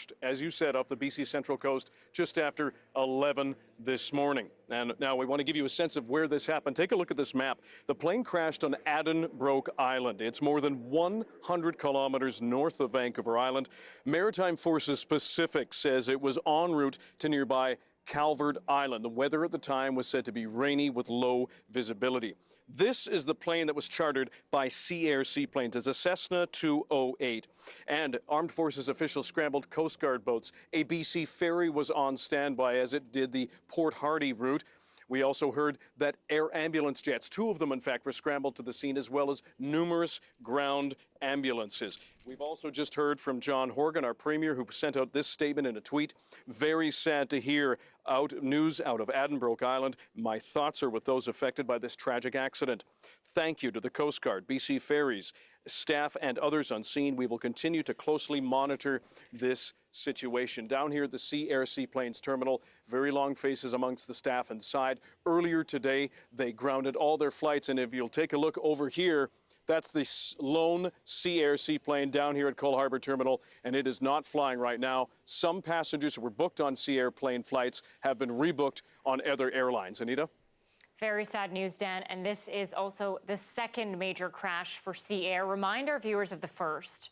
crashed, as you said, off the BC Central Coast just after 11 this morning. And now we want to give you a sense of where this happened. Take a look at this map. The plane crashed on Addenbrooke Island. It's more than 100 kilometers north of Vancouver Island. Maritime Forces Pacific says it was en route to nearby Calvert Island. The weather at the time was said to be rainy with low visibility. This is the plane that was chartered by Sea Air Seaplanes. It's a Cessna 208. And Armed Forces officials scrambled Coast Guard boats. A BC ferry was on standby as it did the Port Hardy route. We also heard that air ambulance jets, 2 of them in fact, were scrambled to the scene, as well as numerous ground ambulances. We've also just heard from John Horgan, our Premier, who sent out this statement in a tweet. Very sad to hear news out of Addenbrooke Island. My thoughts are with those affected by this tragic accident. Thank you to the Coast Guard, BC Ferries, staff and others on scene. We will continue to closely monitor this situation. Down here at the Sea Air Seaplanes terminal, very long faces amongst the staff inside. Earlier today, they grounded all their flights, and if you'll take a look over here, that's the lone Sea Air seaplane down here at Cole Harbour Terminal, and it is not flying right now. Some passengers who were booked on Sea Air plane flights have been rebooked on other airlines. Anita? Very sad news, Dan, and this is also the second major crash for Sea Air. Remind our viewers of the first.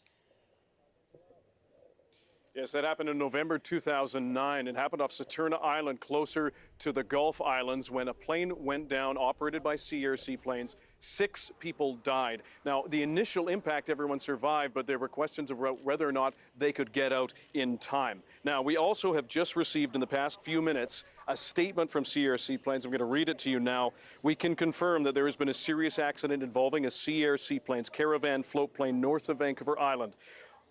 Yes, that happened in November 2009. It happened off Saturna Island, closer to the Gulf Islands, when a plane went down operated by Sea Air seaplanes. 6 people died. Now, the initial impact, everyone survived, but there were questions about whether or not they could get out in time. Now, we also have just received in the past few minutes a statement from Sea Air seaplanes. I'm going to read it to you now. We can confirm that there has been a serious accident involving a Sea Air seaplanes caravan float plane north of Vancouver Island.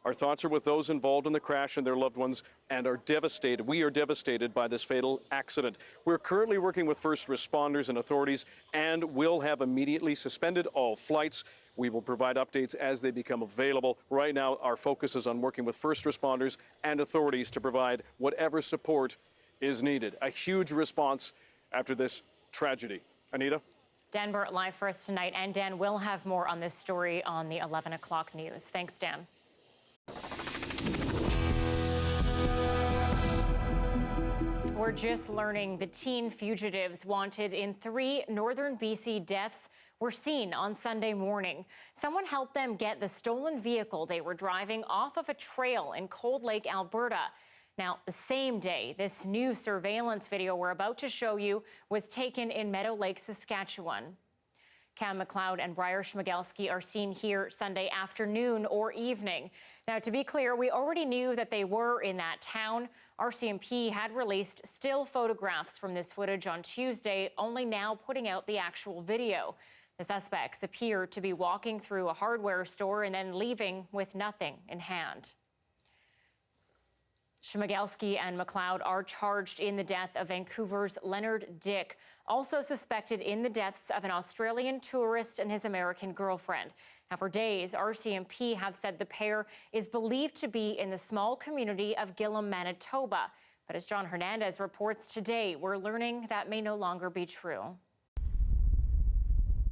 Our thoughts are with those involved in the crash and their loved ones, and are devastated. We are devastated by this fatal accident. We're currently working with first responders and authorities, and will have immediately suspended all flights. We will provide updates as they become available. Right now, our focus is on working with first responders and authorities to provide whatever support is needed. A huge response after this tragedy. Anita? Dan Burt live for us tonight, and Dan will have more on this story on the 11 o'clock news. Thanks, Dan. We're just learning the teen fugitives wanted in 3 northern BC deaths were seen on Sunday morning. Someone helped them get the stolen vehicle they were driving off of a trail in Cold Lake, Alberta. Now, the same day, this new surveillance video we're about to show you was taken in Meadow Lake, Saskatchewan. Cam McLeod and Briar Schmigelski are seen here Sunday afternoon or evening. Now, to be clear, we already knew that they were in that town. RCMP had released still photographs from this footage on Tuesday, only now putting out the actual video. The suspects appear to be walking through a hardware store and then leaving with nothing in hand. Schmigelski and McLeod are charged in the death of Vancouver's Leonard Dick, also suspected in the deaths of an Australian tourist and his American girlfriend. Now, for days, RCMP have said the pair is believed to be in the small community of Gillam, Manitoba. But as John Hernandez reports today, we're learning that may no longer be true.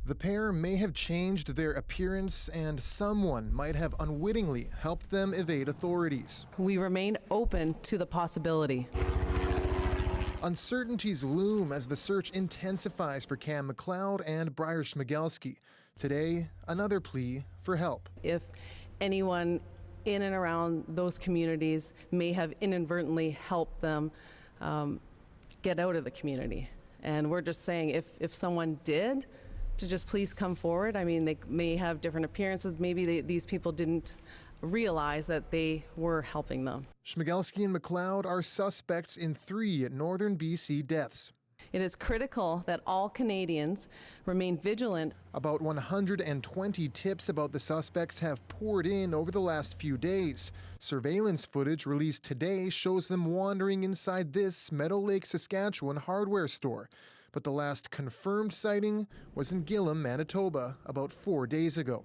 The pair may have changed their appearance, and someone might have unwittingly helped them evade authorities. We remain open to the possibility. Uncertainties loom as the search intensifies for Cam McLeod and Briar Schmigelski. Today, another plea for help. If anyone in and around those communities may have inadvertently helped them get out of the community. And we're just saying if someone did, to just please come forward. I mean, they may have different appearances. Maybe these people didn't realize that they were helping them. Schmigelski and McLeod are suspects in 3 northern BC deaths. It is critical that all Canadians remain vigilant. About 120 tips about the suspects have poured in over the last few days. Surveillance footage released today shows them wandering inside this Meadow Lake, Saskatchewan hardware store. But the last confirmed sighting was in Gillam, Manitoba, about 4 days ago.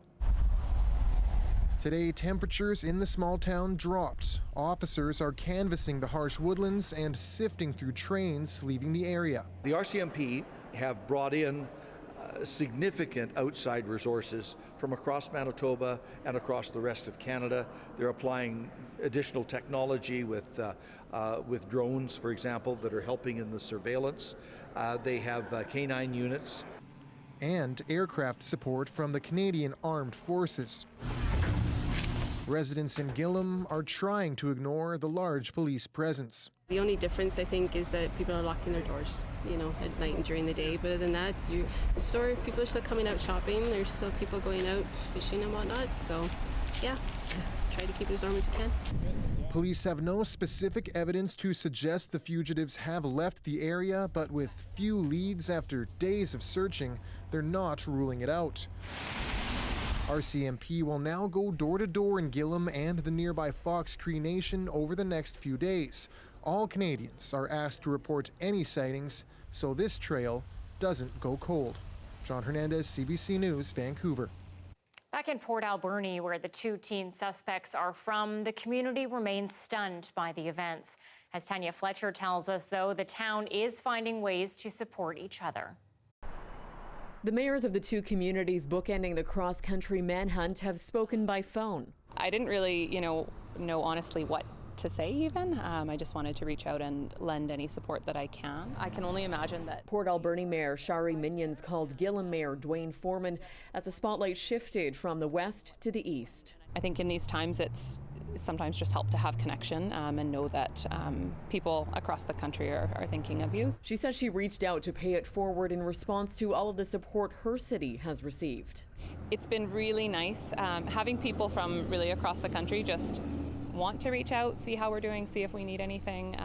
Today, temperatures in the small town dropped. Officers are canvassing the harsh woodlands and sifting through trains leaving the area. The RCMP have brought in significant outside resources from across Manitoba and across the rest of Canada. They're applying additional technology with drones, for example, that are helping in the surveillance. They have canine units. And aircraft support from the Canadian Armed Forces. Residents in Gillam are trying to ignore the large police presence. The only difference, I think, is that people are locking their doors, at night and during the day. But other than that, the store, people are still coming out shopping. There's still people going out fishing and whatnot. So, yeah, try to keep it as normal as you can. Police have no specific evidence to suggest the fugitives have left the area, but with few leads after days of searching, they're not ruling it out. RCMP will now go door to door in Gillam and the nearby Fox Cree Nation over the next few days. All Canadians are asked to report any sightings so this trail doesn't go cold. John Hernandez, CBC News, Vancouver. Back in Port Alberni, where the two teen suspects are from, the community remains stunned by the events. As Tanya Fletcher tells us, though, the town is finding ways to support each other. The mayors of the two communities bookending the cross-country manhunt have spoken by phone. I didn't really, know honestly what to say even. I just wanted to reach out and lend any support that I can. I can only imagine that. Port Alberni Mayor Shari Minions called Gillam Mayor Dwayne Foreman as the spotlight shifted from the west to the east. I think in these times it's sometimes just help to have connection and know that people across the country are thinking of you. She says she reached out to pay it forward in response to all of the support her city has received. It's been really nice having people from really across the country just want to reach out, see how we're doing, see if we need anything.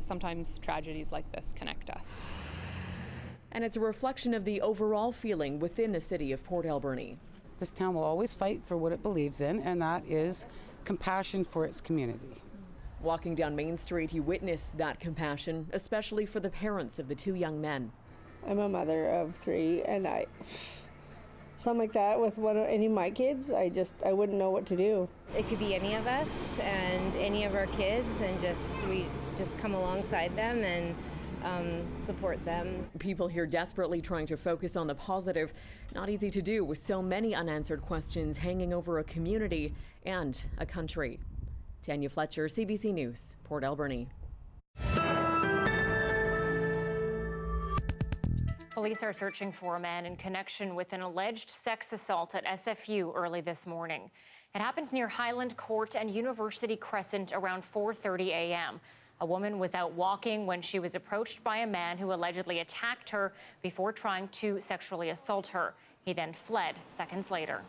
Sometimes tragedies like this connect us. And it's a reflection of the overall feeling within the city of Port Alberni. This town will always fight for what it believes in, and that is compassion for its community. Walking down Main Street, you witness that compassion, especially for the parents of the two young men. I'm a mother of 3, and something like that with any of my kids, I wouldn't know what to do. It could be any of us and any of our kids, and we just come alongside them and support them. People here desperately trying to focus on the positive. Not easy to do with so many unanswered questions hanging over a community and a country. Tanya Fletcher, CBC News, Port Alberni. Police are searching for a man in connection with an alleged sex assault at SFU early this morning. It happened near Highland Court and University Crescent around 4:30 a.m. A woman was out walking when she was approached by a man who allegedly attacked her before trying to sexually assault her. He then fled seconds later.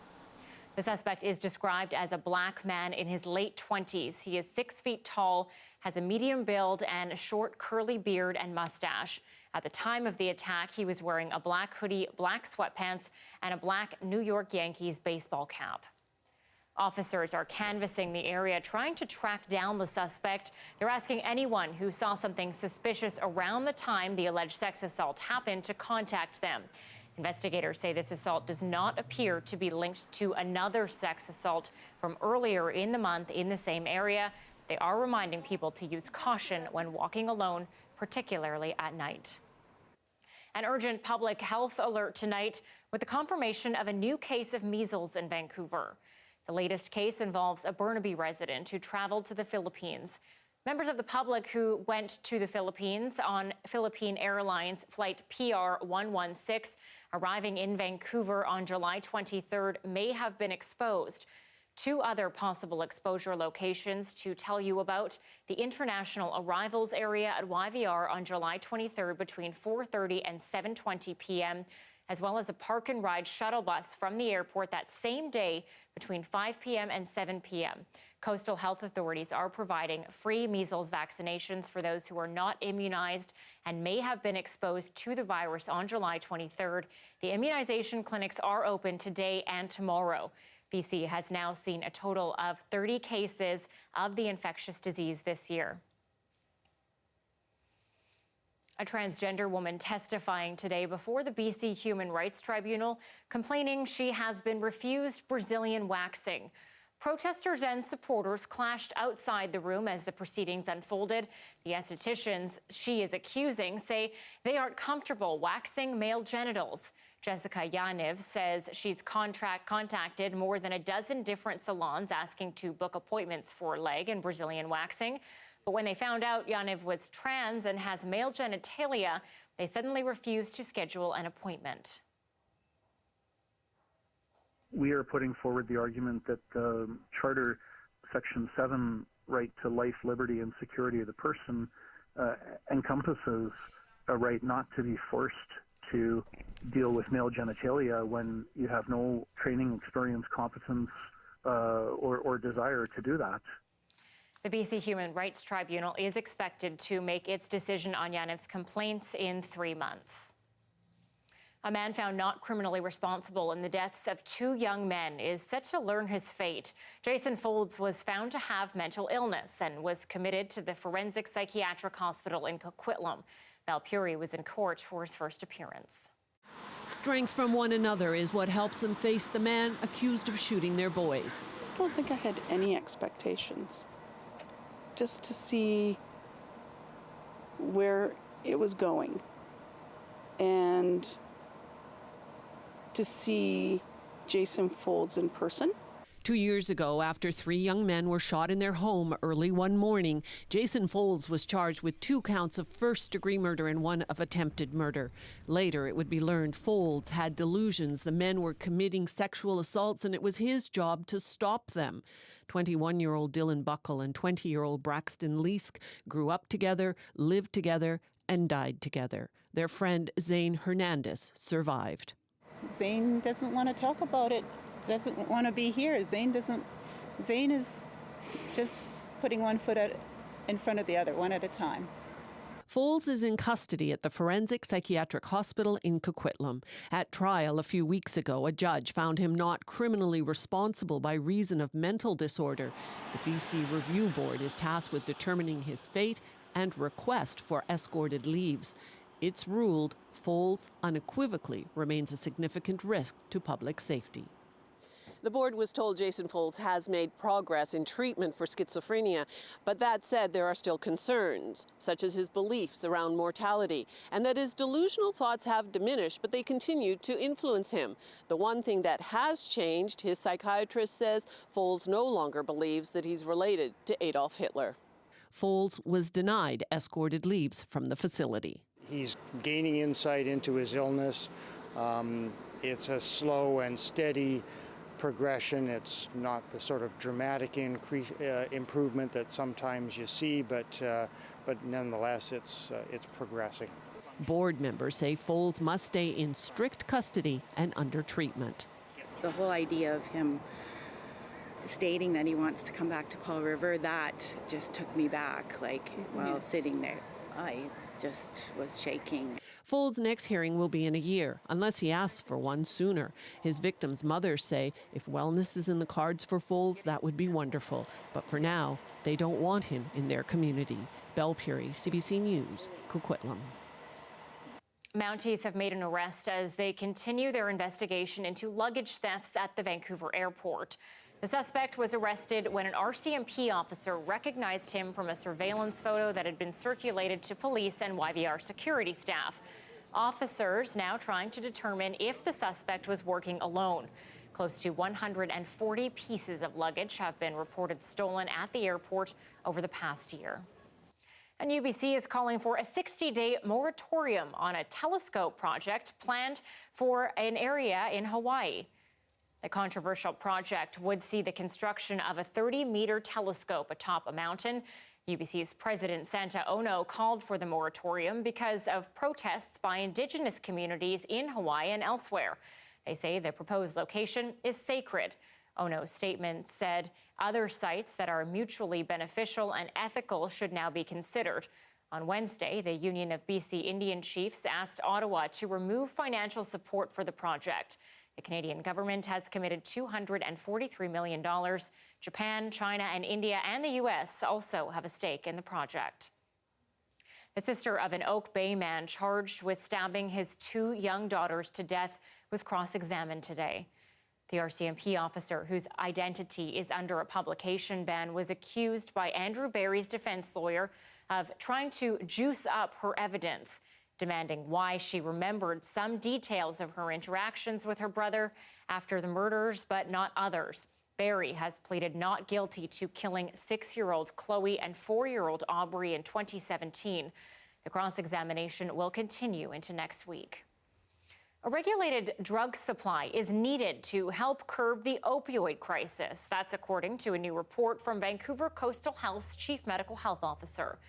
The suspect is described as a black man in his late 20s. He is 6 feet tall, has a medium build and a short curly beard and mustache. At the time of the attack, he was wearing a black hoodie, black sweatpants, and a black New York Yankees baseball cap. Officers are canvassing the area, trying to track down the suspect. They're asking anyone who saw something suspicious around the time the alleged sex assault happened to contact them. Investigators say this assault does not appear to be linked to another sex assault from earlier in the month in the same area. They are reminding people to use caution when walking alone, particularly at night. An urgent public health alert tonight with the confirmation of a new case of measles in Vancouver. The latest case involves a Burnaby resident who traveled to the Philippines. Members of the public who went to the Philippines on Philippine Airlines Flight PR116 arriving in Vancouver on July 23rd may have been exposed. 2 other possible exposure locations to tell you about: the international arrivals area at YVR on July 23rd between 4:30 and 7:20 p.m., as well as a park and ride shuttle bus from the airport that same day between 5 p.m. and 7 p.m. Coastal health authorities are providing free measles vaccinations for those who are not immunized and may have been exposed to the virus on July 23rd. The immunization clinics are open today and tomorrow. BC has now seen a total of 30 cases of the infectious disease this year. A transgender woman testifying today before the BC Human Rights Tribunal, complaining she has been refused Brazilian waxing. Protesters and supporters clashed outside the room as the proceedings unfolded. The estheticians she is accusing say they aren't comfortable waxing male genitals. Jessica Yaniv says she's contacted more than a dozen different salons asking to book appointments for leg and Brazilian waxing. But when they found out Yaniv was trans and has male genitalia, they suddenly refused to schedule an appointment. We are putting forward the argument that the Charter Section 7 right to life, liberty, and security of the person encompasses a right not to be forced to deal with male genitalia when you have no training, experience, competence, or desire to do that. The BC Human Rights Tribunal is expected to make its decision on Yaniv's complaints in 3 months. A man found not criminally responsible in the deaths of 2 young men is set to learn his fate. Jason Folds was found to have mental illness and was committed to the Forensic Psychiatric Hospital in Coquitlam. Valpuri was in court for his first appearance. Strength from one another is what helps them face the man accused of shooting their boys. I don't think I had any expectations. Just to see where it was going and to see Jason Folds in person. 2 years ago, after 3 young men were shot in their home early one morning, Jason Folds was charged with 2 counts of first-degree murder and 1 of attempted murder. Later, it would be learned Folds had delusions the men were committing sexual assaults and it was his job to stop them. 21-year-old Dylan Buckle and 20-year-old Braxton Leask grew up together, lived together, and died together. Their friend Zane Hernandez survived. Zane doesn't want to talk about it, doesn't want to be here. Zane is just putting one foot in front of the other, one at a time. Folds is in custody at the Forensic Psychiatric Hospital in Coquitlam. At trial a few weeks ago, a judge found him not criminally responsible by reason of mental disorder. The BC Review Board is tasked with determining his fate and request for escorted leaves. It's ruled Folds unequivocally remains a significant risk to public safety. The board was told Jason Folds has made progress in treatment for schizophrenia, but that said, there are still concerns, such as his beliefs around mortality, and that his delusional thoughts have diminished, but they continue to influence him. The one thing that has changed, his psychiatrist says, Folds no longer believes that he's related to Adolf Hitler. Folds was denied escorted leaves from the facility. He's gaining insight into his illness. It's a slow and steady progression. It's not the sort of dramatic improvement that sometimes you see, but nonetheless, it's progressing. Board members say Folds must stay in strict custody and under treatment. The whole idea of him stating that he wants to come back to Paul River, that just took me back. Like, while sitting there, I just was shaking. Folds' next hearing will be in a year, unless he asks for one sooner. His victims' mothers say if wellness is in the cards for Folds, that would be wonderful. But for now, they don't want him in their community. Belpuri, CBC News, Coquitlam. Mounties have made an arrest as they continue their investigation into luggage thefts at the Vancouver airport. The suspect was arrested when an RCMP officer recognized him from a surveillance photo that had been circulated to police and YVR security staff. Officers now trying to determine if the suspect was working alone. Close to 140 pieces of luggage have been reported stolen at the airport over the past year. And UBC is calling for a 60-day moratorium on a telescope project planned for an area in Hawaii. The controversial project would see the construction of a 30-meter telescope atop a mountain. UBC's President Santa Ono called for the moratorium because of protests by Indigenous communities in Hawaii and elsewhere. They say the proposed location is sacred. Ono's statement said other sites that are mutually beneficial and ethical should now be considered. On Wednesday, the Union of BC Indian Chiefs asked Ottawa to remove financial support for the project. The Canadian government has committed $243 million. Japan, China, and India and the U.S. also have a stake in the project. The sister of an Oak Bay man charged with stabbing his 2 young daughters to death was cross-examined today. The RCMP officer, whose identity is under a publication ban, was accused by Andrew Barry's defense lawyer of trying to juice up her evidence. demanding why she remembered some details of her interactions with her brother after the murders, but not others. Barry has pleaded not guilty to killing 6-year-old Chloe and 4-year-old Aubrey in 2017. The cross-examination will continue into next week. A regulated drug supply is needed to help curb the opioid crisis. That's according to a new report from Vancouver Coastal Health's Chief Medical Health Officer.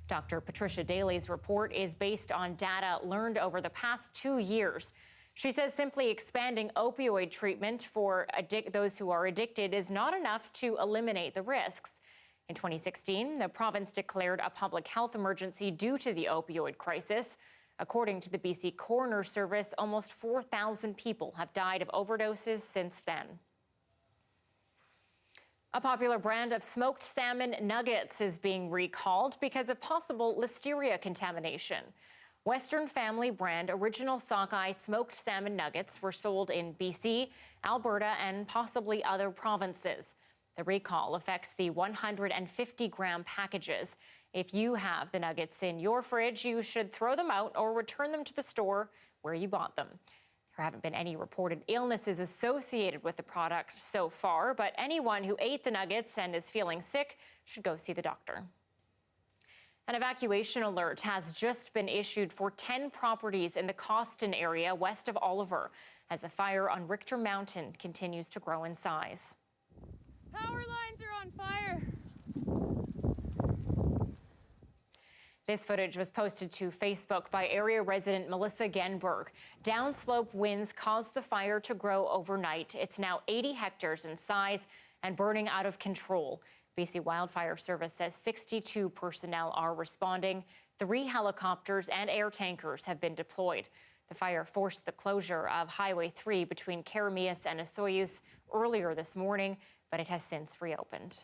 Dr. Patricia Daly's report is based on data learned over the past 2 years. She says simply expanding opioid treatment for those who are addicted is not enough to eliminate the risks. In 2016, the province declared a public health emergency due to the opioid crisis. According to the BC Coroner Service, almost 4,000 people have died of overdoses since then. A popular brand of smoked salmon nuggets is being recalled because of possible listeria contamination. Western Family brand Original Sockeye smoked salmon nuggets were sold in BC, Alberta, and possibly other provinces. The recall affects the 150-gram packages. If you have the nuggets in your fridge, you should throw them out or return them to the store where you bought them. There haven't been any reported illnesses associated with the product so far, but anyone who ate the nuggets and is feeling sick should go see the doctor. An evacuation alert has just been issued for 10 properties in the Coston area west of Oliver as the fire on Richter Mountain continues to grow in size. Power lines are on fire. This footage was posted to Facebook by area resident Melissa Genberg. Downslope winds caused the fire to grow overnight. It's now 80 hectares in size and burning out of control. BC Wildfire Service says 62 personnel are responding. 3 helicopters and air tankers have been deployed. The fire forced the closure of Highway 3 between Karamias and Osoyoos earlier this morning, but it has since reopened.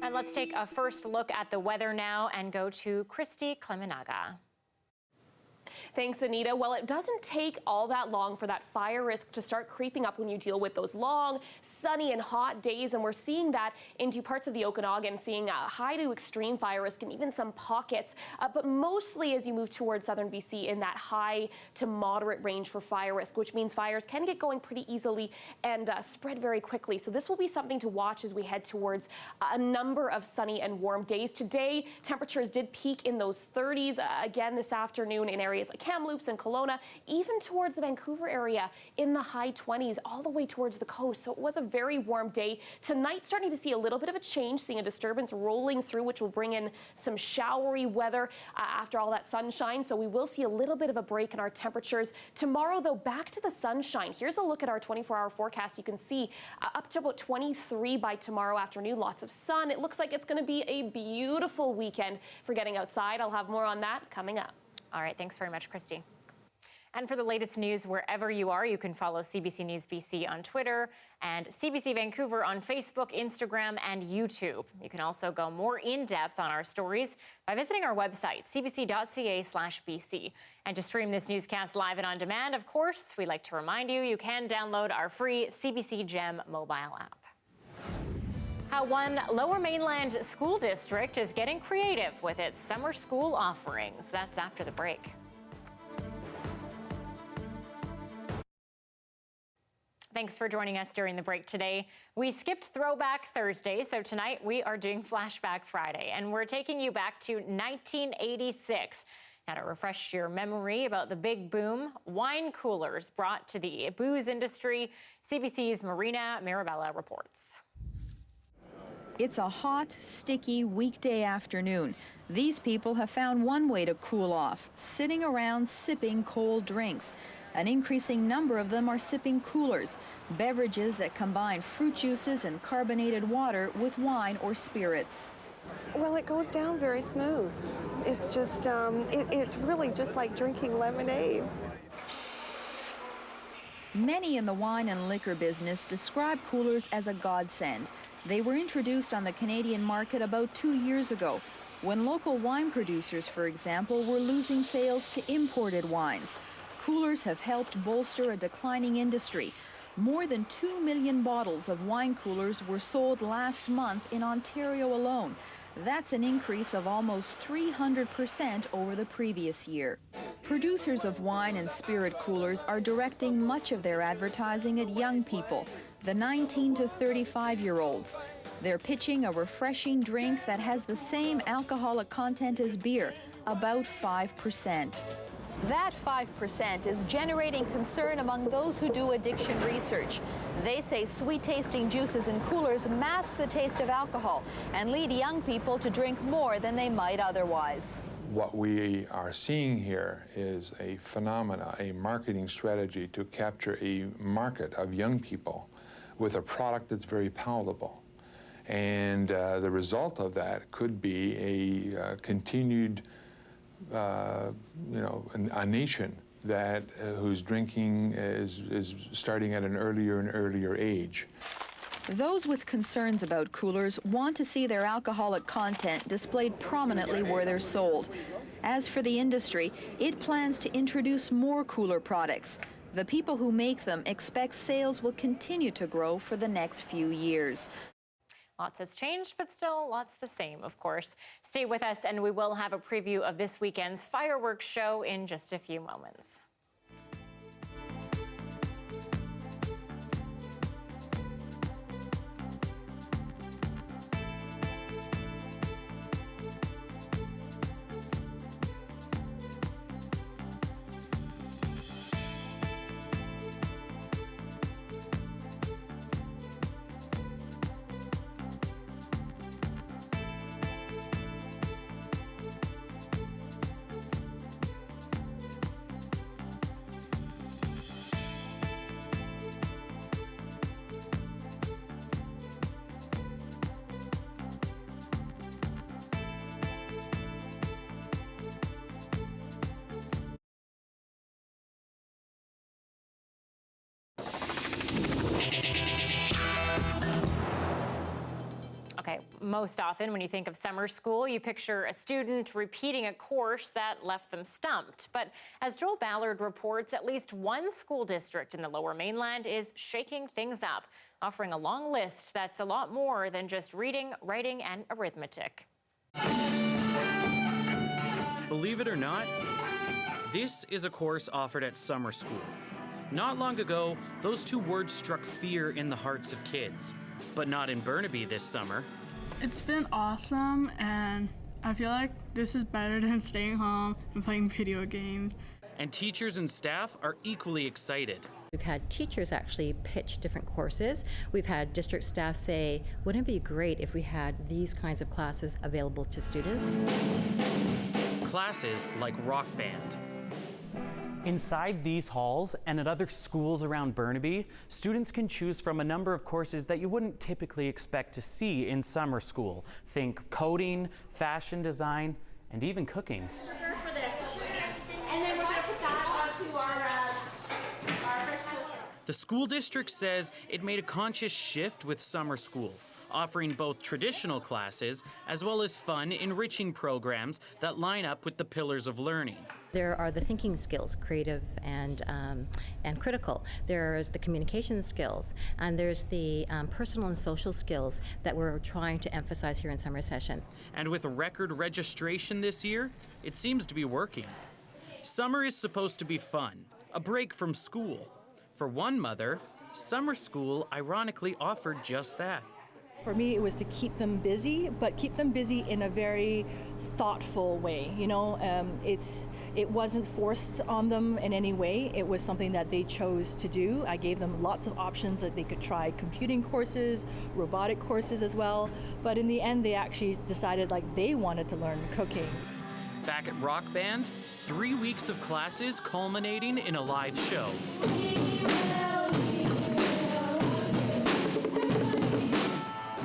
And let's take a first look at the weather now and go to Christy Clemenaga. Thanks, Anita. Well, it doesn't take all that long for that fire risk to start creeping up when you deal with those long, sunny and hot days. And we're seeing that into parts of the Okanagan, seeing a high to extreme fire risk and even some pockets. But mostly as you move towards southern BC in that high to moderate range for fire risk, which means fires can get going pretty easily and spread very quickly. So this will be something to watch as we head towards a number of sunny and warm days. Today, temperatures did peak in those 30s again this afternoon in areas like Kamloops and Kelowna, even towards the Vancouver area in the high 20s, all the way towards the coast. So it was a very warm day. Tonight, starting to see a little bit of a change, seeing a disturbance rolling through, which will bring in some showery weather after all that sunshine. So we will see a little bit of a break in our temperatures. Tomorrow, though, back to the sunshine. Here's a look at our 24-hour forecast. You can see up to about 23 by tomorrow afternoon. Lots of sun. It looks like it's going to be a beautiful weekend for getting outside. I'll have more on that coming up. All right, thanks very much, Christy. And for the latest news wherever you are, you can follow CBC News BC on Twitter and CBC Vancouver on Facebook, Instagram, and YouTube. You can also go more in-depth on our stories by visiting our website, cbc.ca/BC. And to stream this newscast live and on demand, of course, we'd like to remind you, you can download our free CBC Gem mobile app. How one Lower Mainland school district is getting creative with its summer school offerings. That's after the break. Thanks for joining us during the break today. We skipped Throwback Thursday, so tonight we are doing Flashback Friday, and we're taking you back to 1986. Now, to refresh your memory about the big boom wine coolers brought to the booze industry, CBC's Marina Mirabella reports. It's a hot, sticky weekday afternoon. These people have found one way to cool off, sitting around sipping cold drinks. An increasing number of them are sipping coolers, beverages that combine fruit juices and carbonated water with wine or spirits. Well, it goes down very smooth. It's just, it's really just like drinking lemonade. Many in the wine and liquor business describe coolers as a godsend. They were introduced on the Canadian market about 2 years ago, when local wine producers, for example, were losing sales to imported wines. Coolers have helped bolster a declining industry. More than 2 million bottles of wine coolers were sold last month in Ontario alone. That's an increase of almost 300% over the previous year. Producers of wine and spirit coolers are directing much of their advertising at young people, the 19 to 35-year-olds. They're pitching a refreshing drink that has the same alcoholic content as beer, about 5%. That 5% is generating concern among those who do addiction research. They say sweet-tasting juices and coolers mask the taste of alcohol and lead young people to drink more than they might otherwise. What we are seeing here is a phenomena, a marketing strategy to capture a market of young people with a product that's very palatable. And the result of that could be a continued a nation that whose drinking is starting at an earlier and earlier age. Those with concerns about coolers want to see their alcoholic content displayed prominently where they're sold. As for the industry, it plans to introduce more cooler products. The people who make them expect sales will continue to grow for the next few years. Lots has changed, but still lots the same, of course. Stay with us, and we will have a preview of this weekend's fireworks show in just a few moments. Okay, most often when you think of summer school, you picture a student repeating a course that left them stumped. But as Joel Ballard reports, at least one school district in the Lower Mainland is shaking things up, offering a long list that's a lot more than just reading, writing, and arithmetic. Believe it or not, this is a course offered at summer school. Not long ago, those two words struck fear in the hearts of kids. But not in Burnaby this summer. It's been awesome, and I feel like this is better than staying home and playing video games. And teachers and staff are equally excited. We've had teachers actually pitch different courses. We've had district staff say, wouldn't it be great if we had these kinds of classes available to students? Classes like rock band. Inside these halls and at other schools around Burnaby, students can choose from a number of courses that you wouldn't typically expect to see in summer school. Think coding, fashion design, and even cooking. Sugar for this. And then we're going to put that onto our The school district says it made a conscious shift with summer school, offering both traditional classes as well as fun, enriching programs that line up with the pillars of learning. There are the thinking skills, creative and critical. There's the communication skills, and there's the personal and social skills that we're trying to emphasize here in summer session. And with a record registration this year, it seems to be working. Summer is supposed to be fun, a break from school. For one mother, summer school ironically offered just that. For me, it was to keep them busy, but keep them busy in a very thoughtful way. You know, it wasn't forced on them in any way. It was something that they chose to do. I gave them lots of options that they could try computing courses, robotic courses as well. But in the end, they actually decided like they wanted to learn cooking. Back at Rock Band, 3 weeks of classes culminating in a live show.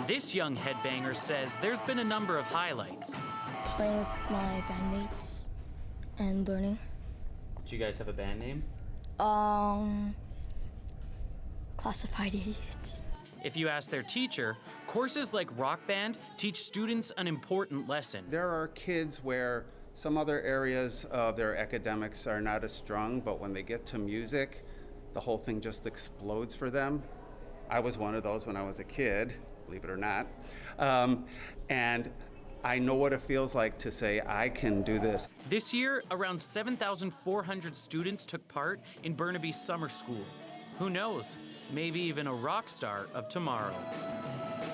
This young headbanger says there's been a number of highlights. Playing with my bandmates and learning. Do you guys have a band name? Classified Idiots. If you ask their teacher, courses like Rock Band teach students an important lesson. There are kids where some other areas of their academics are not as strong, but when they get to music, the whole thing just explodes for them. I was one of those when I was a kid, believe it or not. And I know what it feels like to say, I can do this. This year, around 7,400 students took part in Burnaby's summer school. Who knows, maybe even a rock star of tomorrow.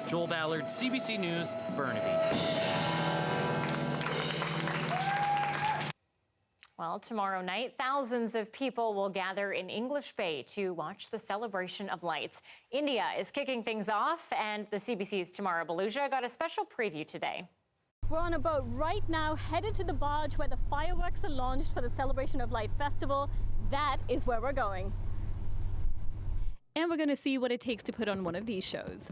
Joel Ballard, CBC News, Burnaby. Well, tomorrow night, thousands of people will gather in English Bay to watch the celebration of lights. India is kicking things off, and the CBC's Tamara Beluja got a special preview today. We're on a boat right now, headed to the barge where the fireworks are launched for the Celebration of Light Festival. That is where we're going. And we're going to see what it takes to put on one of these shows.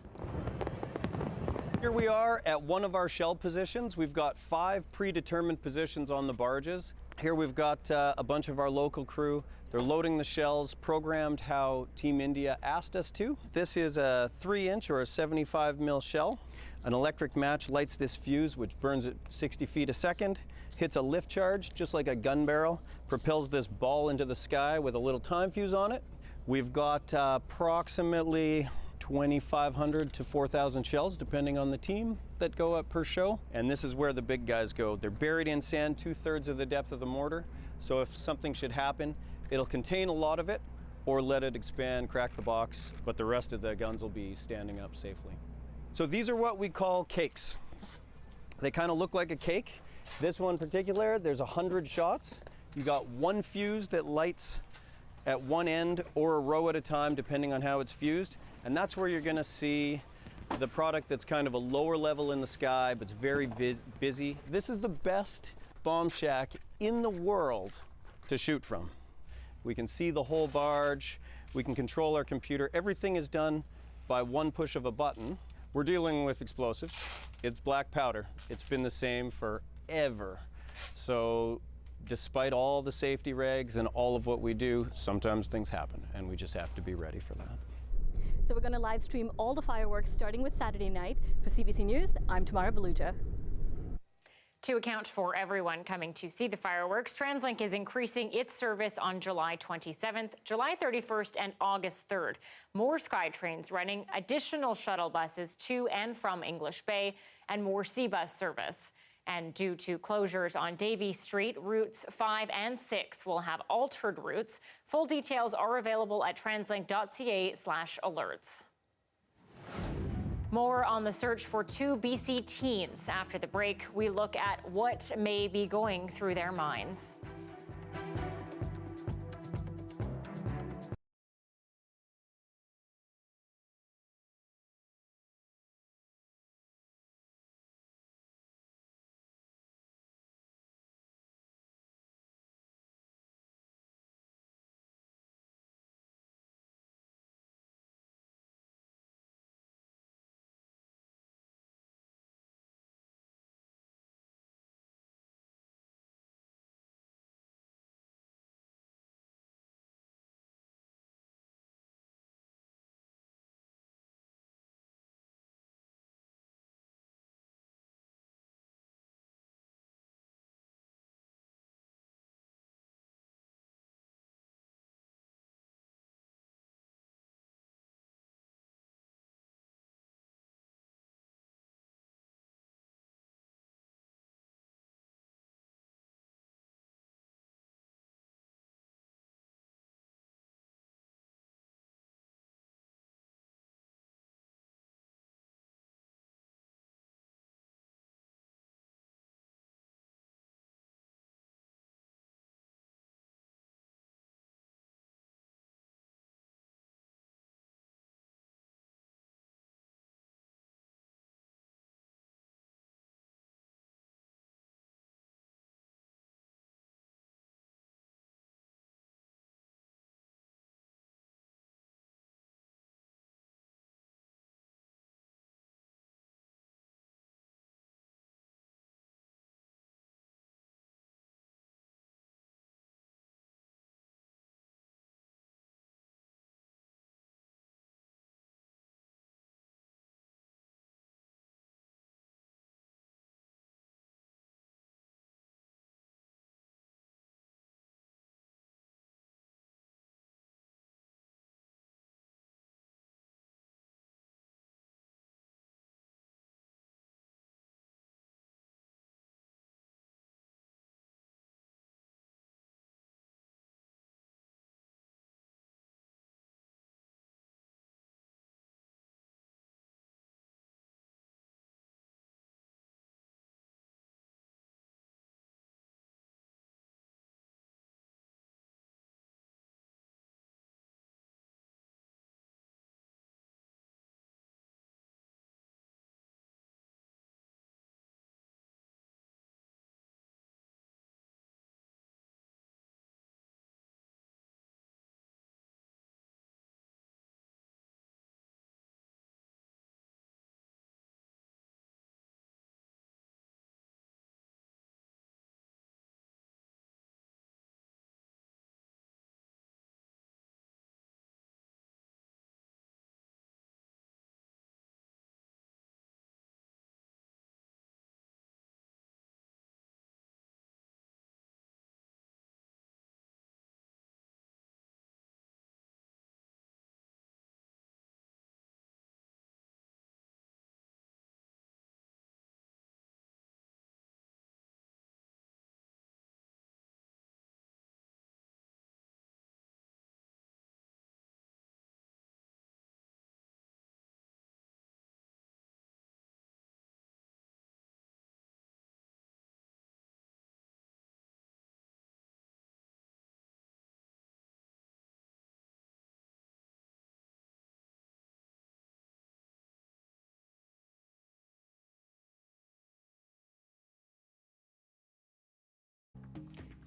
Here we are at one of our shell positions. We've got 5 predetermined positions on the barges. Here we've got a bunch of our local crew. They're loading the shells, programmed how Team India asked us to. This is a 3-inch or a 75 mil shell. An electric match lights this fuse, which burns at 60 feet a second, hits a lift charge, just like a gun barrel, propels this ball into the sky with a little time fuse on it. We've got approximately 2,500 to 4,000 shells, depending on the team, that go up per show. And this is where the big guys go. They're buried in sand 2/3 of the depth of the mortar. So if something should happen, it'll contain a lot of it or let it expand, crack the box, but the rest of the guns will be standing up safely. So these are what we call cakes. They kind of look like a cake. This one in particular, there's 100 shots. You got one fuse that lights at one end or a row at a time, depending on how it's fused. And that's where you're gonna see the product that's kind of a lower level in the sky, but it's very busy. This is the best bomb shack in the world to shoot from. We can see the whole barge, we can control our computer. Everything is done by one push of a button. We're dealing with explosives. It's black powder. It's been the same forever. So despite all the safety regs and all of what we do, sometimes things happen, and we just have to be ready for that. So we're going to live stream all the fireworks starting with Saturday night. For CBC News, I'm Tamara Beluja. To account for everyone coming to see the fireworks, TransLink is increasing its service on July 27th, July 31st, and August 3rd. More SkyTrains running, additional shuttle buses to and from English Bay, and more C-Bus service. And due to closures on Davie Street, routes 5 and 6 will have altered routes. Full details are available at translink.ca/alerts. More on the search for 2 BC teens. After the break, we look at what may be going through their minds.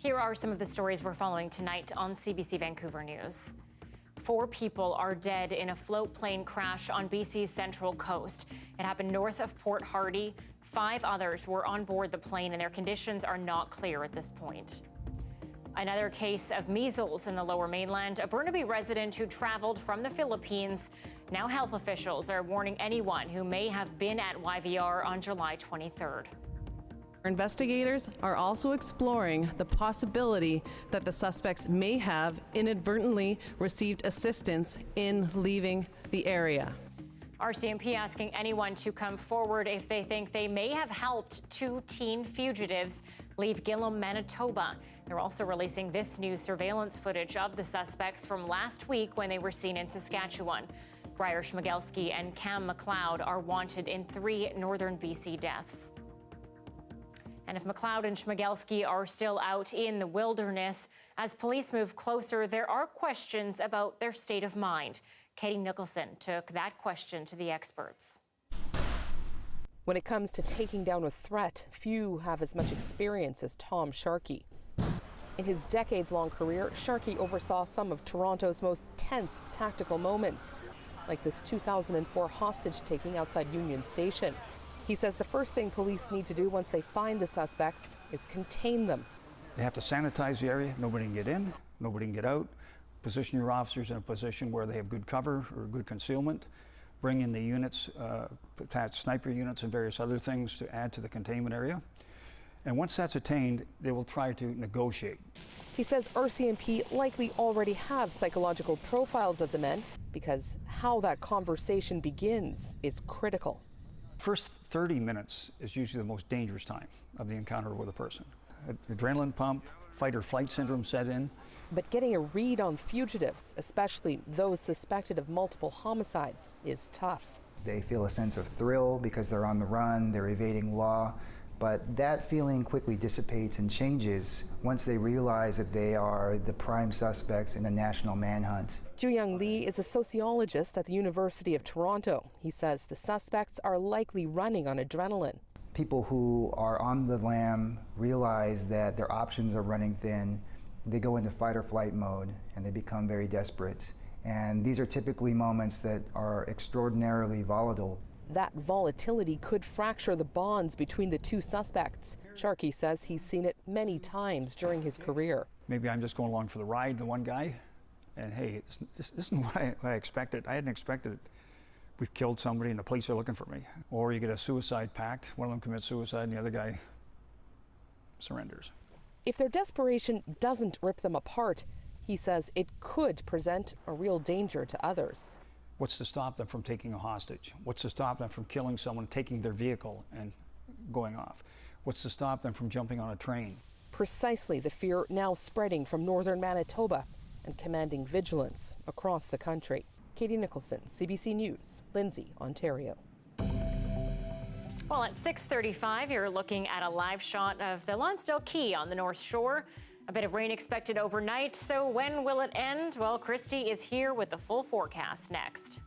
Here are some of the stories we're following tonight on CBC Vancouver News. 4 people are dead in a float plane crash on BC's Central Coast. It happened north of Port Hardy. 5 others were on board the plane, and their conditions are not clear at this point. Another case of measles in the Lower Mainland. A Burnaby resident who traveled from the Philippines. Now health officials are warning anyone who may have been at YVR on July 23rd. Investigators are also exploring the possibility that the suspects may have inadvertently received assistance in leaving the area. RCMP asking anyone to come forward if they think they may have helped 2 teen fugitives leave Gillam, Manitoba. They're also releasing this new surveillance footage of the suspects from last week when they were seen in Saskatchewan. Briar Schmigelski and Cam McLeod are wanted in 3 northern BC deaths. And if McLeod and Schmigelski are still out in the wilderness, as police move closer, there are questions about their state of mind. Katie Nicholson took that question to the experts. When it comes to taking down a threat, few have as much experience as Tom Sharkey. In his decades-long career, Sharkey oversaw some of Toronto's most tense tactical moments, like this 2004 hostage-taking outside Union Station. He says the first thing police need to do once they find the suspects is contain them. They have to sanitize the area. Nobody can get in, nobody can get out. Position your officers in a position where they have good cover or good concealment. Bring in the units, attach sniper units and various other things to add to the containment area. And once that's attained, they will try to negotiate. He says RCMP likely already have psychological profiles of the men because how that conversation begins is critical. First 30 minutes is usually the most dangerous time of the encounter with a person. Adrenaline pump, fight or flight syndrome set in. But getting a read on fugitives, especially those suspected of multiple homicides, is tough. They feel a sense of thrill because they're on the run, they're evading law, but that feeling quickly dissipates and changes once they realize that they are the prime suspects in a national manhunt. Ju-Young Lee is a sociologist at the University of Toronto. He says the suspects are likely running on adrenaline. People who are on the lam realize that their options are running thin. They go into fight or flight mode and they become very desperate. And these are typically moments that are extraordinarily volatile. That volatility could fracture the bonds between the 2 suspects. Sharkey says he's seen it many times during his career. Maybe I'm just going along for the ride, the one guy, and hey, this isn't what I expected. I hadn't expected it. We've killed somebody and the police are looking for me. Or you get a suicide pact, one of them commits suicide and the other guy surrenders. If their desperation doesn't rip them apart, he says it could present a real danger to others. What's to stop them from taking a hostage? What's to stop them from killing someone, taking their vehicle and going off? What's to stop them from jumping on a train? Precisely the fear now spreading from northern Manitoba and commanding vigilance across the country. Katie Nicholson, CBC News, Lindsay, Ontario. Well, at 6:35, you're looking at a live shot of the Lonsdale Quay on the North Shore. A bit of rain expected overnight, so when will it end? Well, Christy is here with the full forecast next.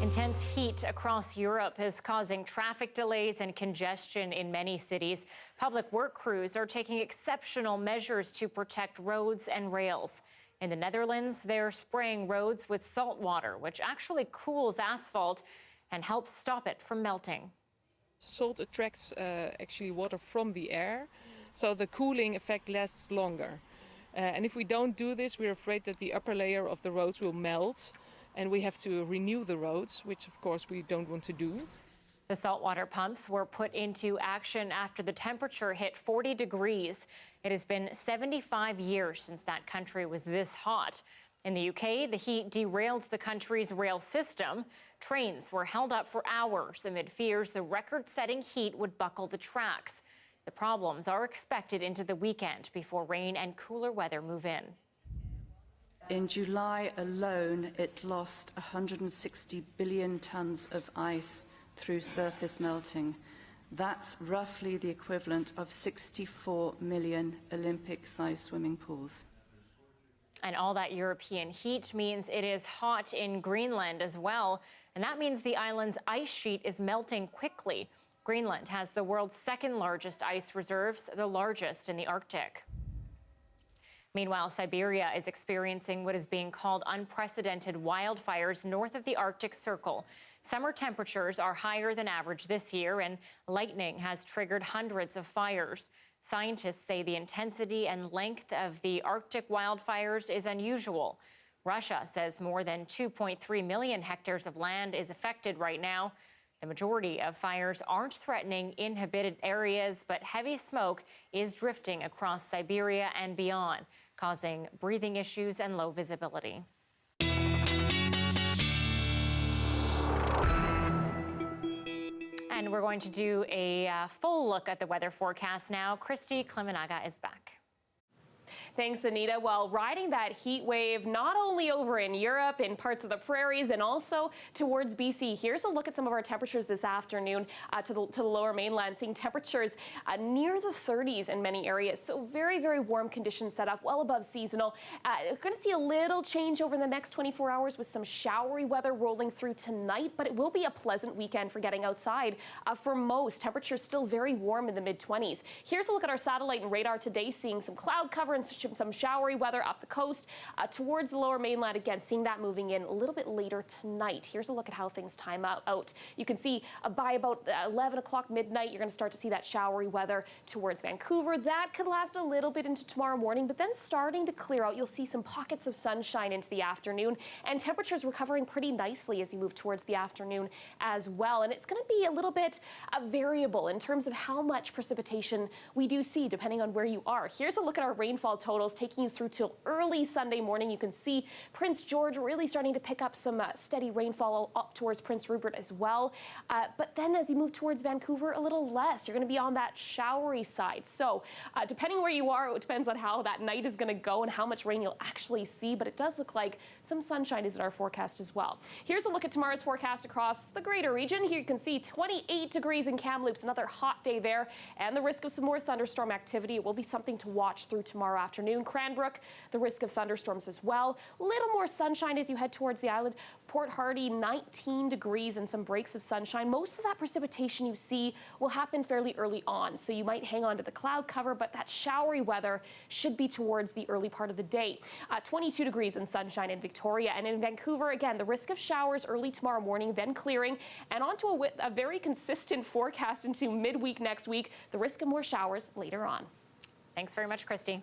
Intense heat across Europe is causing traffic delays and congestion in many cities. Public work crews are taking exceptional measures to protect roads and rails. In the Netherlands, they're spraying roads with salt water, which actually cools asphalt and helps stop it from melting. Salt attracts actually water from the air, so the cooling effect lasts longer. And if we don't do this, we're afraid that the upper layer of the roads will melt, and we have to renew the roads, which of course we don't want to do. The saltwater pumps were put into action after the temperature hit 40 degrees. It has been 75 years since that country was this hot. In the UK, the heat derailed the country's rail system. Trains were held up for hours amid fears the record-setting heat would buckle the tracks. The problems are expected into the weekend before rain and cooler weather move in. In July alone, it lost 160 billion tons of ice through surface melting. That's roughly the equivalent of 64 million Olympic-sized swimming pools. And all that European heat means it is hot in Greenland as well. And that means the island's ice sheet is melting quickly. Greenland has the world's second largest ice reserves, the largest in the Arctic. Meanwhile, Siberia is experiencing what is being called unprecedented wildfires north of the Arctic Circle. Summer temperatures are higher than average this year, and lightning has triggered hundreds of fires. Scientists say the intensity and length of the Arctic wildfires is unusual. Russia says more than 2.3 million hectares of land is affected right now. The majority of fires aren't threatening inhabited areas, but heavy smoke is drifting across Siberia and beyond, causing breathing issues and low visibility. And we're going to do a full look at the weather forecast now. Christy Klemenaga is back. Thanks, Anita. Well, riding that heat wave not only over in Europe, in parts of the prairies, and also towards BC. Here's a look at some of our temperatures this afternoon to the lower mainland, seeing temperatures near the 30s in many areas. So very, very warm conditions set up, well above seasonal. We're going to see a little change over the next 24 hours with some showery weather rolling through tonight, but it will be a pleasant weekend for getting outside. For most, temperatures still very warm in the mid-20s. Here's a look at our satellite and radar today, seeing some cloud cover and some showery weather up the coast towards the lower mainland. Again, seeing that moving in a little bit later tonight. Here's a look at how things time out. You can see by about 11 o'clock midnight, you're going to start to see that showery weather towards Vancouver. That could last a little bit into tomorrow morning, but then starting to clear out. You'll see some pockets of sunshine into the afternoon, and temperatures recovering pretty nicely as you move towards the afternoon as well. And it's going to be a little bit variable in terms of how much precipitation we do see depending on where you are. Here's a look at our rainfall totals taking you through till early Sunday morning. You can see Prince George really starting to pick up some steady rainfall up towards Prince Rupert as well. But then as you move towards Vancouver, a little less. You're going to be on that showery side. So depending where you are, it depends on how that night is going to go and how much rain you'll actually see. But it does look like some sunshine is in our forecast as well. Here's a look at tomorrow's forecast across the greater region. Here you can see 28 degrees in Kamloops, another hot day there, and the risk of some more thunderstorm activity. It will be something to watch through tomorrow afternoon. Cranbrook, the risk of thunderstorms as well. Little more sunshine as you head towards the island. Port Hardy, 19 degrees and some breaks of sunshine. Most of that precipitation you see will happen fairly early on, so you might hang on to the cloud cover, but that showery weather should be towards the early part of the day. 22 degrees and sunshine in Victoria, and in Vancouver, again, the risk of showers early tomorrow morning, then clearing, and onto a very consistent forecast into midweek next week. The risk of more showers later on. Thanks very much, Christy.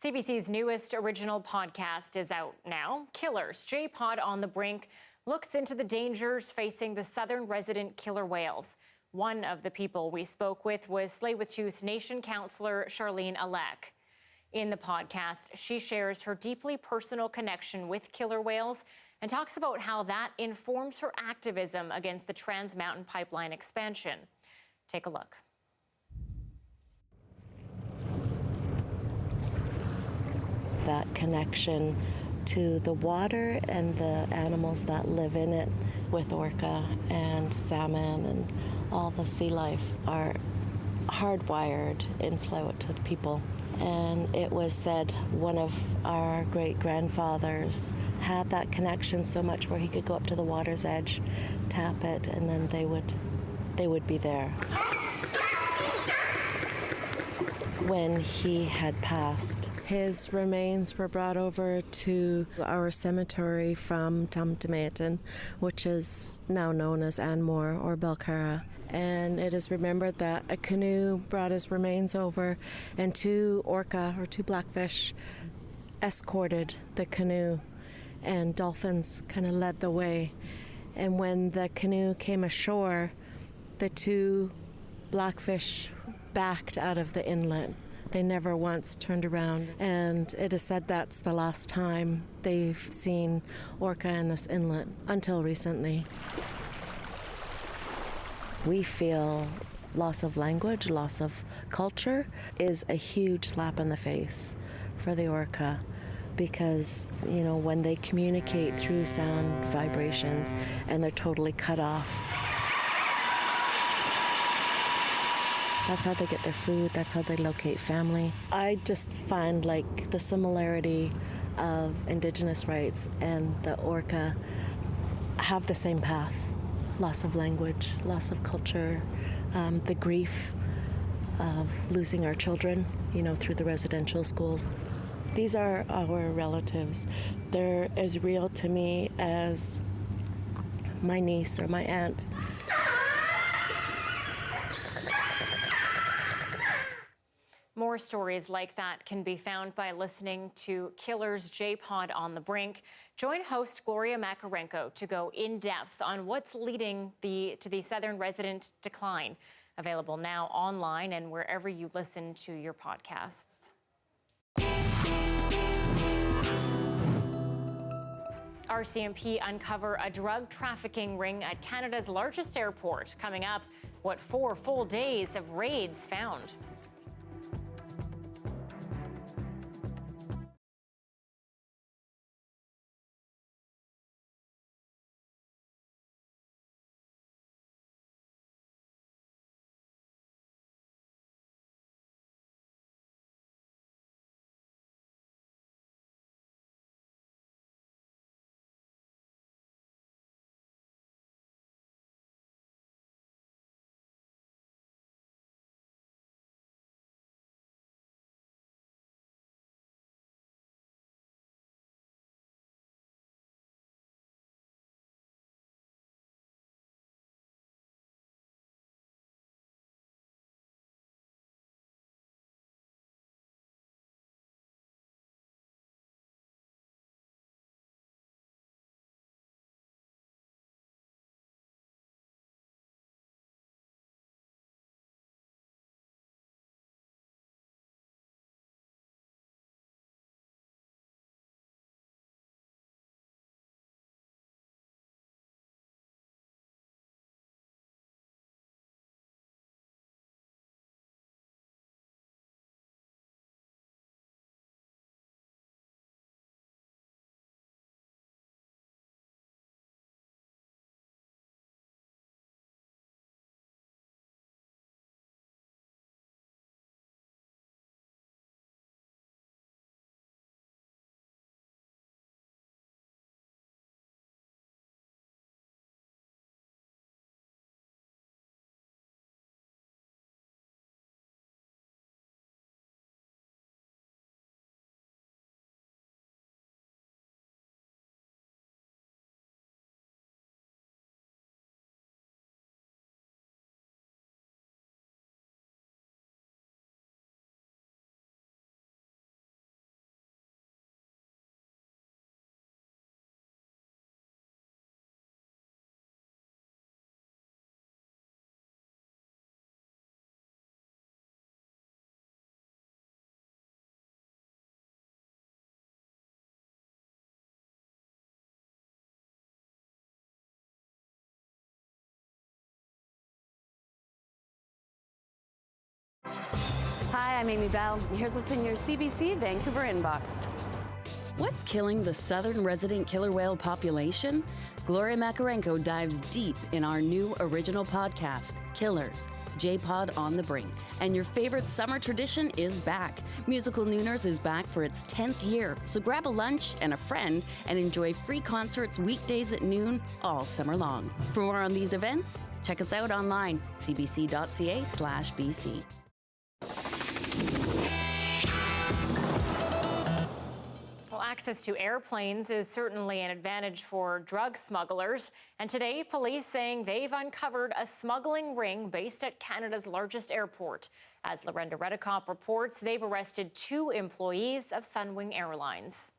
CBC's newest original podcast is out now. Killers, J-Pod on the Brink looks into the dangers facing the southern resident killer whales. One of the people we spoke with was Tsleil-Waututh Nation councillor Charlene Alec. In the podcast, she shares her deeply personal connection with killer whales and talks about how that informs her activism against the Trans Mountain Pipeline expansion. Take a look. That connection to the water and the animals that live in it, with orca and salmon and all the sea life, are hardwired in Tsleil-Waututh people. And it was said one of our great-grandfathers had that connection so much where he could go up to the water's edge, tap it, and then they would be there. When he had passed, his remains were brought over to our cemetery from Tamtamatin, which is now known as Anmore or Belcara. And it is remembered that a canoe brought his remains over, and two orca, or two blackfish, escorted the canoe, and dolphins kind of led the way. And when the canoe came ashore, the two blackfish backed out of the inlet. They never once turned around, and it is said that's the last time they've seen orca in this inlet until recently. We feel loss of language, loss of culture is a huge slap in the face for the orca, because, you know, when they communicate through sound vibrations and they're totally cut off, that's how they get their food, that's how they locate family. I just find like the similarity of Indigenous rights and the orca have the same path. Loss of language, loss of culture, the grief of losing our children, you know, through the residential schools. These are our relatives. They're as real to me as my niece or my aunt. More stories like that can be found by listening to Killer's J-Pod on the Brink. Join host Gloria Makarenko to go in depth on what's leading to the southern resident decline. Available now online and wherever you listen to your podcasts. RCMP uncover a drug trafficking ring at Canada's largest airport. Coming up, what 4 full days of raids found. Hi, I'm Amy Bell. Here's what's in your CBC Vancouver inbox. What's killing the southern resident killer whale population? Gloria Makarenko dives deep in our new original podcast, Killers, J-Pod on the Brink. And your favorite summer tradition is back. Musical Nooners is back for its 10th year. So grab a lunch and a friend and enjoy free concerts weekdays at noon all summer long. For more on these events, check us out online, cbc.ca/BC. Well, access to airplanes is certainly an advantage for drug smugglers. And today, police saying they've uncovered a smuggling ring based at Canada's largest airport. As Lorenda Redicop reports, they've arrested 2 employees of Sunwing Airlines.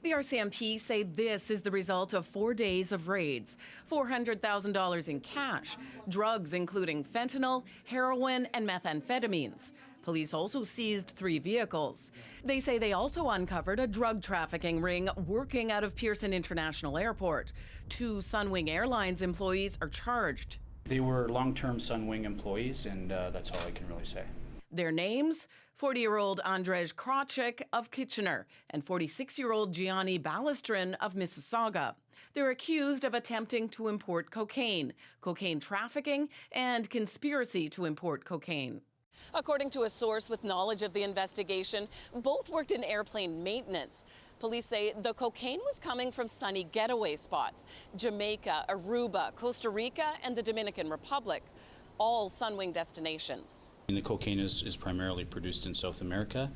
The RCMP say this is the result of 4 days of raids, $400,000 in cash, drugs including fentanyl, heroin, and methamphetamines. Police also seized 3 vehicles. They say they also uncovered a drug trafficking ring working out of Pearson International Airport. 2 Sunwing Airlines employees are charged. They were long-term Sunwing employees, and that's all I can really say. Their names, 40-year-old Andrzej Krawczyk of Kitchener and 46-year-old Gianni Balestrin of Mississauga. They're accused of attempting to import cocaine, cocaine trafficking, and conspiracy to import cocaine. According to a source with knowledge of the investigation, both worked in airplane maintenance. Police say the cocaine was coming from sunny getaway spots, Jamaica, Aruba, Costa Rica, and the Dominican Republic, all Sunwing destinations. The cocaine is primarily produced in South America,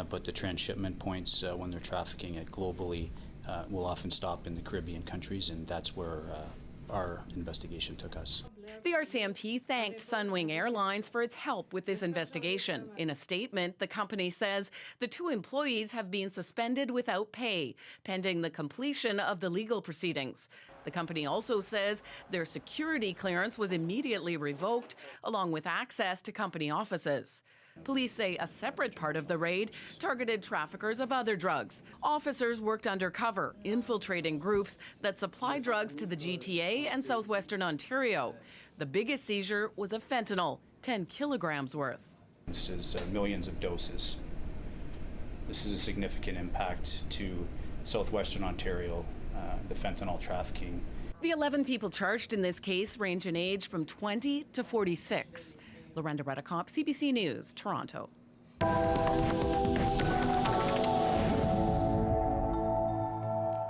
but the transshipment points when they're trafficking it globally will often stop in the Caribbean countries, and that's where our investigation took us. The RCMP thanked Sunwing Airlines for its help with this investigation. In a statement, the company says the 2 employees have been suspended without pay, pending the completion of the legal proceedings. The company also says their security clearance was immediately revoked, along with access to company offices. Police say a separate part of the raid targeted traffickers of other drugs. Officers worked undercover, infiltrating groups that supply drugs to the GTA and southwestern Ontario. The biggest seizure was of fentanyl, 10 kilograms worth. This is millions of doses. This is a significant impact to southwestern Ontario, the fentanyl trafficking. The 11 people charged in this case range in age from 20 to 46. Lorenda Redicop, CBC News, Toronto.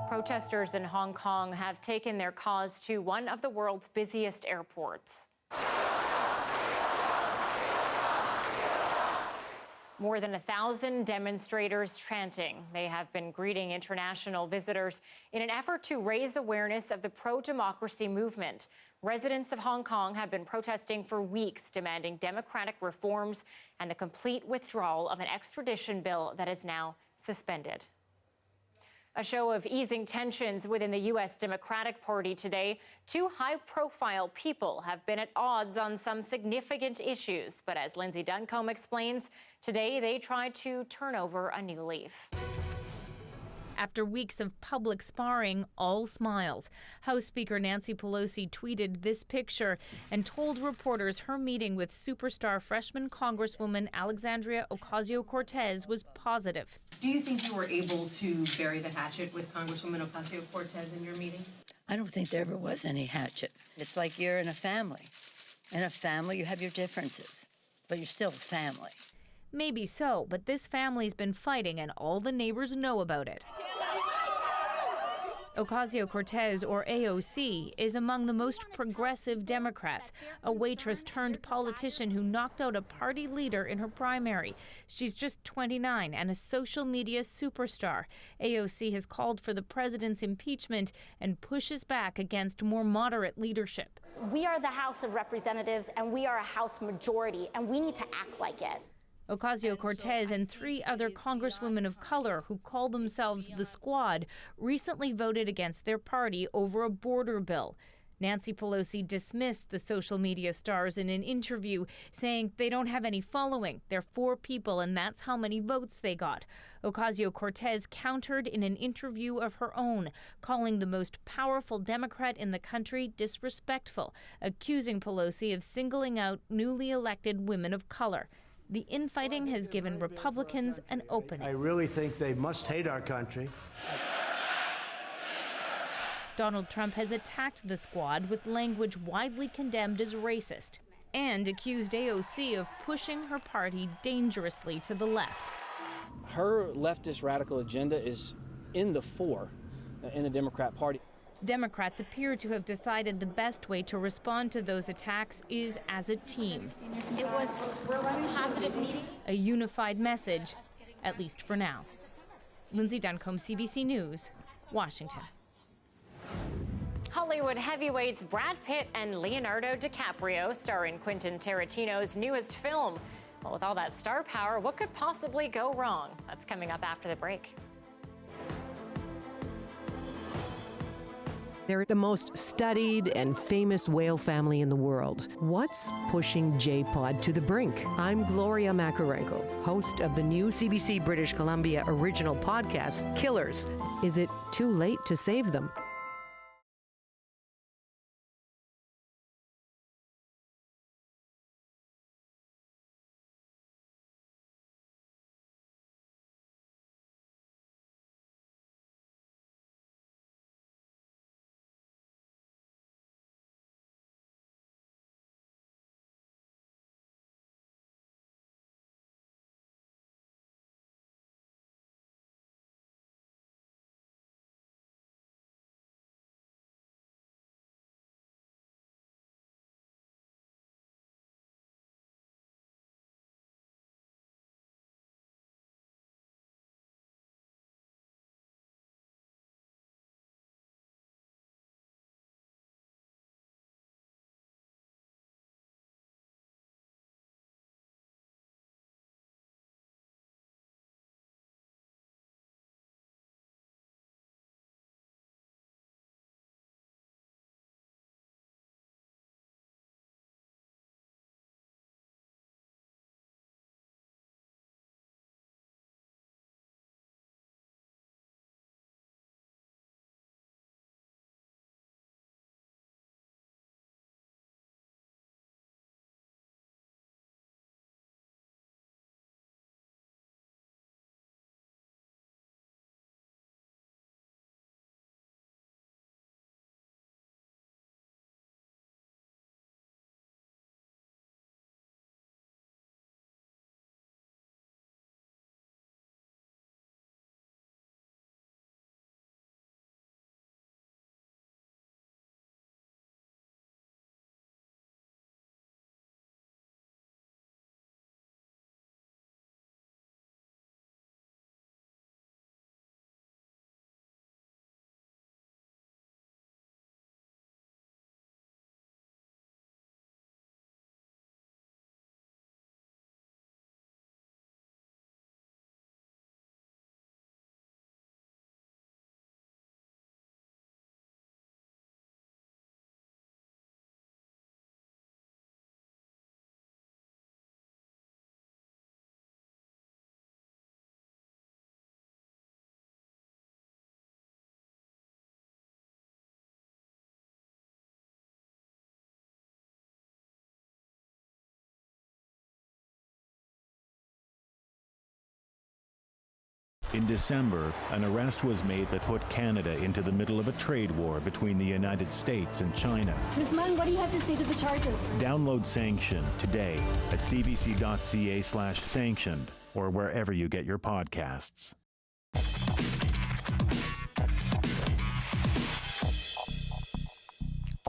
Protesters in Hong Kong have taken their cause to one of the world's busiest airports. More than 1,000 demonstrators chanting. They have been greeting international visitors in an effort to raise awareness of the pro-democracy movement. Residents of Hong Kong have been protesting for weeks, demanding democratic reforms and the complete withdrawal of an extradition bill that is now suspended. A show of easing tensions within the U.S. Democratic Party today. 2 high-profile people have been at odds on some significant issues. But as Lindsay Duncombe explains, today they tried to turn over a new leaf. After weeks of public sparring, all smiles. House Speaker Nancy Pelosi tweeted this picture and told reporters her meeting with superstar freshman Congresswoman Alexandria Ocasio-Cortez was positive. Do you think you were able to bury the hatchet with Congresswoman Ocasio-Cortez in your meeting? I don't think there ever was any hatchet. It's like you're in a family. In a family, you have your differences, but you're still a family. Maybe so, but this family's been fighting and all the neighbors know about it. Ocasio-Cortez, or AOC, is among the most progressive Democrats, a waitress turned politician who knocked out a party leader in her primary. She's just 29 and a social media superstar. AOC has called for the president's impeachment and pushes back against more moderate leadership. We are the House of Representatives and we are a House majority, and we need to act like it. Ocasio-Cortez and 3 other congresswomen of color who call themselves the Squad recently voted against their party over a border bill. Nancy Pelosi dismissed the social media stars in an interview, saying they don't have any following. They're 4 people, and that's how many votes they got. Ocasio-Cortez countered in an interview of her own, calling the most powerful Democrat in the country disrespectful, accusing Pelosi of singling out newly elected women of color. The infighting has given Republicans an opening. I really think they must hate our country. Donald Trump has attacked the squad with language widely condemned as racist and accused AOC of pushing her party dangerously to the left. Her leftist radical agenda is in the fore in the Democrat Party. Democrats appear to have decided the best way to respond to those attacks is as a team. It was a positive meeting. A unified message, at least for now. Lindsay Duncombe, CBC News, Washington. Hollywood heavyweights Brad Pitt and Leonardo DiCaprio star in Quentin Tarantino's newest film. Well, with all that star power, what could possibly go wrong? That's coming up after the break. They're the most studied and famous whale family in the world. What's pushing J-Pod to the brink? I'm Gloria Makarenko, host of the new CBC British Columbia original podcast, Killers. Is it too late to save them? In December, an arrest was made that put Canada into the middle of a trade war between the United States and China. Ms. Mann, what do you have to say to the charges? Download Sanction today at cbc.ca/sanctioned or wherever you get your podcasts.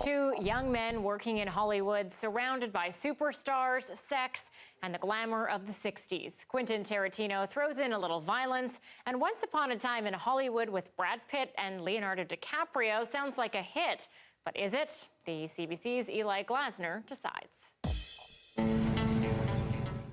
Two young men working in Hollywood, surrounded by superstars, sex, and the glamour of the 60s. Quentin Tarantino throws in a little violence, and Once Upon a Time in Hollywood with Brad Pitt and Leonardo DiCaprio sounds like a hit. But is it? The CBC's Eli Glasner decides.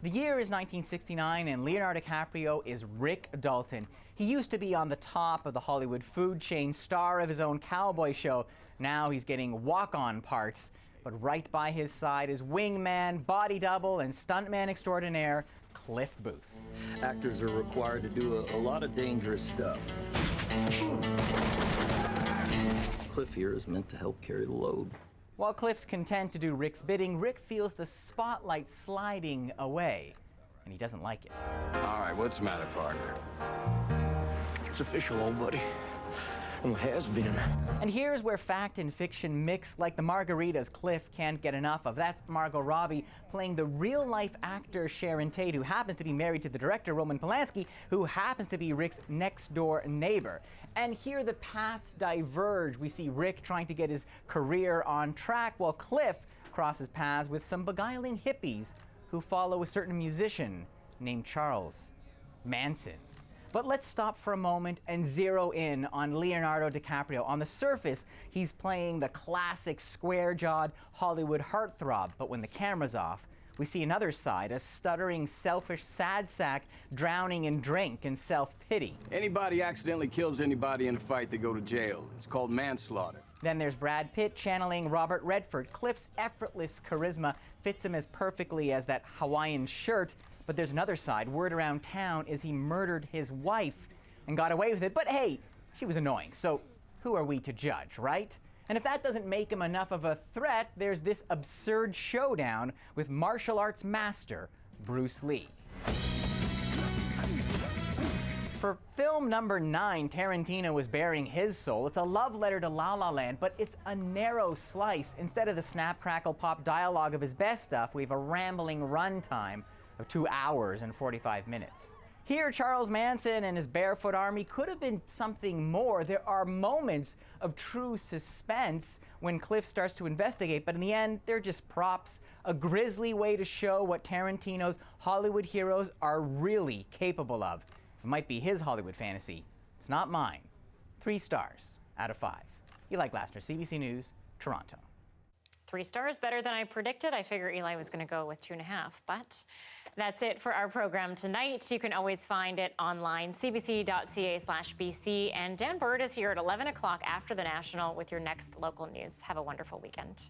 The year is 1969, and Leonardo DiCaprio is Rick Dalton. He used to be on the top of the Hollywood food chain, star of his own cowboy show. Now he's getting walk-on parts. But right by his side is wingman, body double, and stuntman extraordinaire, Cliff Booth. Actors are required to do a lot of dangerous stuff. Cliff here is meant to help carry the load. While Cliff's content to do Rick's bidding, Rick feels the spotlight sliding away. and he doesn't like it. All right, what's the matter, partner? It's official, old buddy. And has been. And here's where fact and fiction mix like the margaritas Cliff can't get enough of. That's Margot Robbie playing the real-life actor Sharon Tate, who happens to be married to the director Roman Polanski, who happens to be Rick's next-door neighbor. And here the paths diverge. We see Rick trying to get his career on track, while Cliff crosses paths with some beguiling hippies who follow a certain musician named Charles Manson. But let's stop for a moment and zero in on Leonardo DiCaprio. On the surface, he's playing the classic square-jawed Hollywood heartthrob, but when the camera's off, we see another side, a stuttering, selfish sad sack drowning in drink and self-pity. Anybody accidentally kills anybody in a fight, they go to jail. It's called manslaughter. Then there's Brad Pitt channeling Robert Redford. Cliff's effortless charisma fits him as perfectly as that Hawaiian shirt. But there's another side. Word around town is he murdered his wife and got away with it. But hey, she was annoying, so who are we to judge, right? And if that doesn't make him enough of a threat, there's this absurd showdown with martial arts master Bruce Lee. For film number 9, Tarantino was bearing his soul. It's a love letter to La La Land, but it's a narrow slice. Instead of the snap, crackle, pop dialogue of his best stuff, we have a rambling runtime of 2 hours and 45 minutes. Here, Charles Manson and his barefoot army could have been something more. There are moments of true suspense when Cliff starts to investigate, but in the end, they're just props, a grisly way to show what Tarantino's Hollywood heroes are really capable of. It might be his Hollywood fantasy. It's not mine. 3 stars out of 5. Eli Glasner, CBC News, Toronto. 3 stars, better than I predicted. I figure Eli was going to go with 2.5, but that's it for our program tonight. You can always find it online, cbc.ca/BC. And Dan Bird is here at 11 o'clock after the National with your next local news. Have a wonderful weekend.